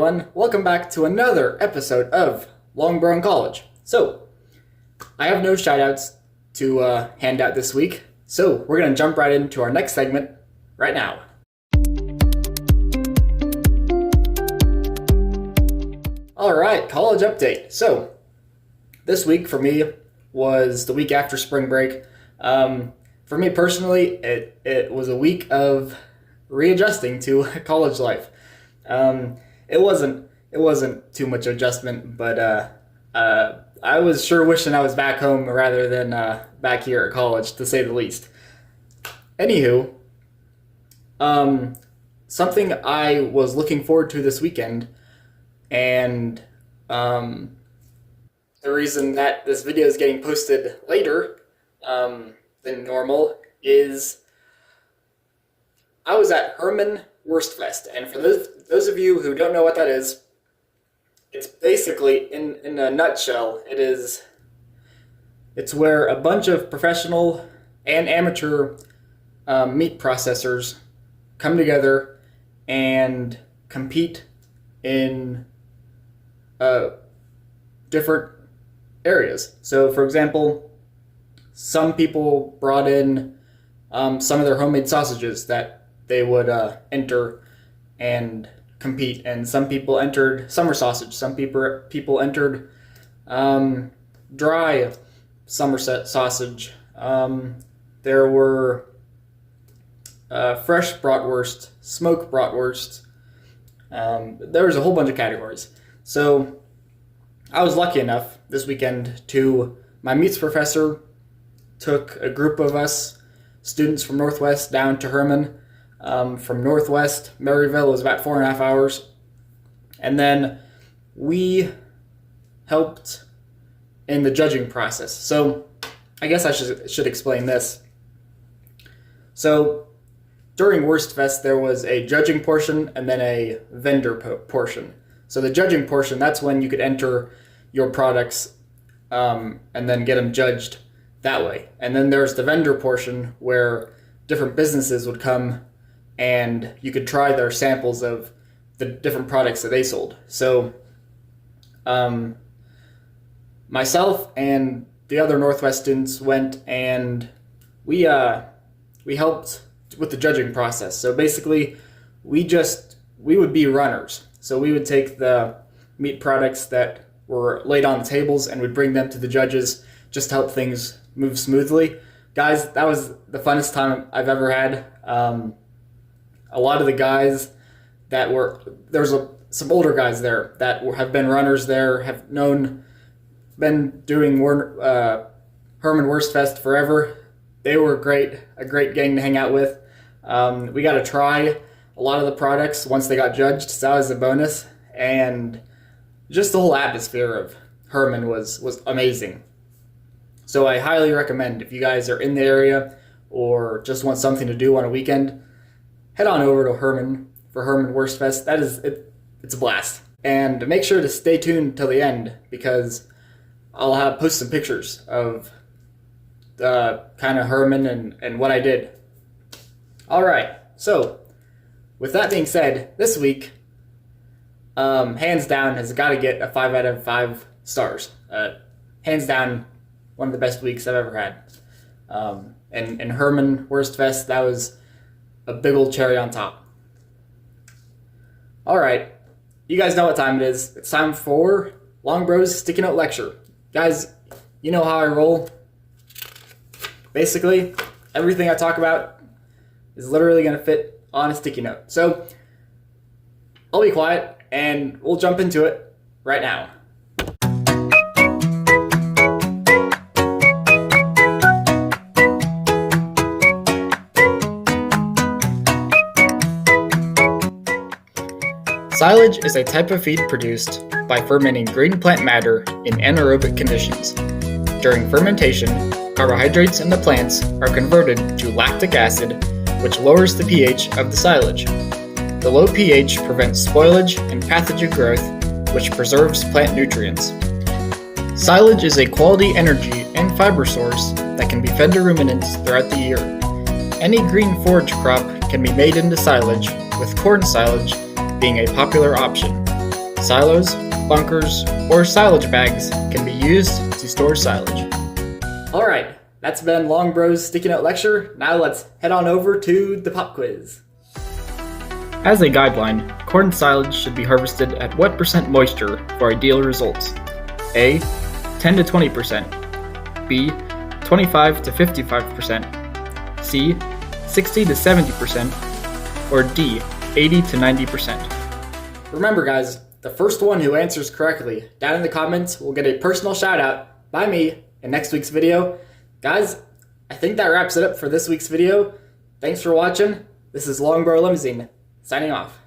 everyone, welcome back to another episode of Longborough College. So, I have no shoutouts to hand out this week, so we're going to jump right into our next segment right now. Alright, college update. So, this week for me was the week after spring break. For me personally, it was a week of readjusting to college life. It wasn't too much adjustment, but I was sure wishing I was back home rather than back here at college, to say the least. Anywho, something I was looking forward to this weekend, and the reason that this video is getting posted later than normal is I was at Hermann Wurstfest, and for those of you who don't know what that is, it's basically, in a nutshell, it's where a bunch of professional and amateur meat processors come together and compete in different areas. So, for example, some people brought in some of their homemade sausages that they would enter and compete, and some people entered summer sausage, some people entered dry Somerset sausage, there were fresh bratwurst, smoked bratwurst, there was a whole bunch of categories. So I was lucky enough this weekend my meats professor took a group of us students from Northwest down to Hermann. From Northwest, Maryville was about 4.5 hours. And then we helped in the judging process. So I guess I should explain this. So during Wurstfest, there was a judging portion and then a vendor portion. So the judging portion, that's when you could enter your products and then get them judged that way. And then there's the vendor portion where different businesses would come and you could try their samples of the different products that they sold. So myself and the other Northwest students went and we helped with the judging process. So basically we would be runners. So we would take the meat products that were laid on the tables and would bring them to the judges just to help things move smoothly. Guys, that was the funnest time I've ever had. A lot of the guys some older guys there that have been runners there, been doing Hermann Wurstfest forever. They were a great gang to hang out with. We got to try a lot of the products once they got judged, so that was a bonus. And just the whole atmosphere of Hermann was amazing. So I highly recommend, if you guys are in the area or just want something to do on a weekend, head on over to Hermann for Hermann Wurstfest. It's a blast. And make sure to stay tuned till the end, because I'll post some pictures of kind of Hermann and what I did. Alright, so with that being said, this week, hands down, has got to get a 5 out of 5 stars. Hands down, one of the best weeks I've ever had. And Hermann Wurstfest, that was a big old cherry on top. Alright, you guys know what time it is. It's time for Longborough's Sticky Note Lecture. Guys, you know how I roll. Basically, everything I talk about is literally going to fit on a sticky note. So, I'll be quiet and we'll jump into it right now. Silage is a type of feed produced by fermenting green plant matter in anaerobic conditions. During fermentation, carbohydrates in the plants are converted to lactic acid, which lowers the pH of the silage. The low pH prevents spoilage and pathogen growth, which preserves plant nutrients. Silage is a quality energy and fiber source that can be fed to ruminants throughout the year. Any green forage crop can be made into silage, with corn silage being a popular option. Silos, bunkers, or silage bags can be used to store silage. Alright, that's been Long Bro's Sticky Note Lecture. Now let's head on over to the pop quiz. As a guideline, corn silage should be harvested at what percent moisture for ideal results? A. 10 to 20%, B. 25 to 55%, C. 60 to 70%, or D. 80 to 90%. Remember guys, the first one who answers correctly down in the comments will get a personal shout out by me in next week's video. Guys, I think that wraps it up for this week's video. Thanks for watching. This is Long Bro Limousine, signing off.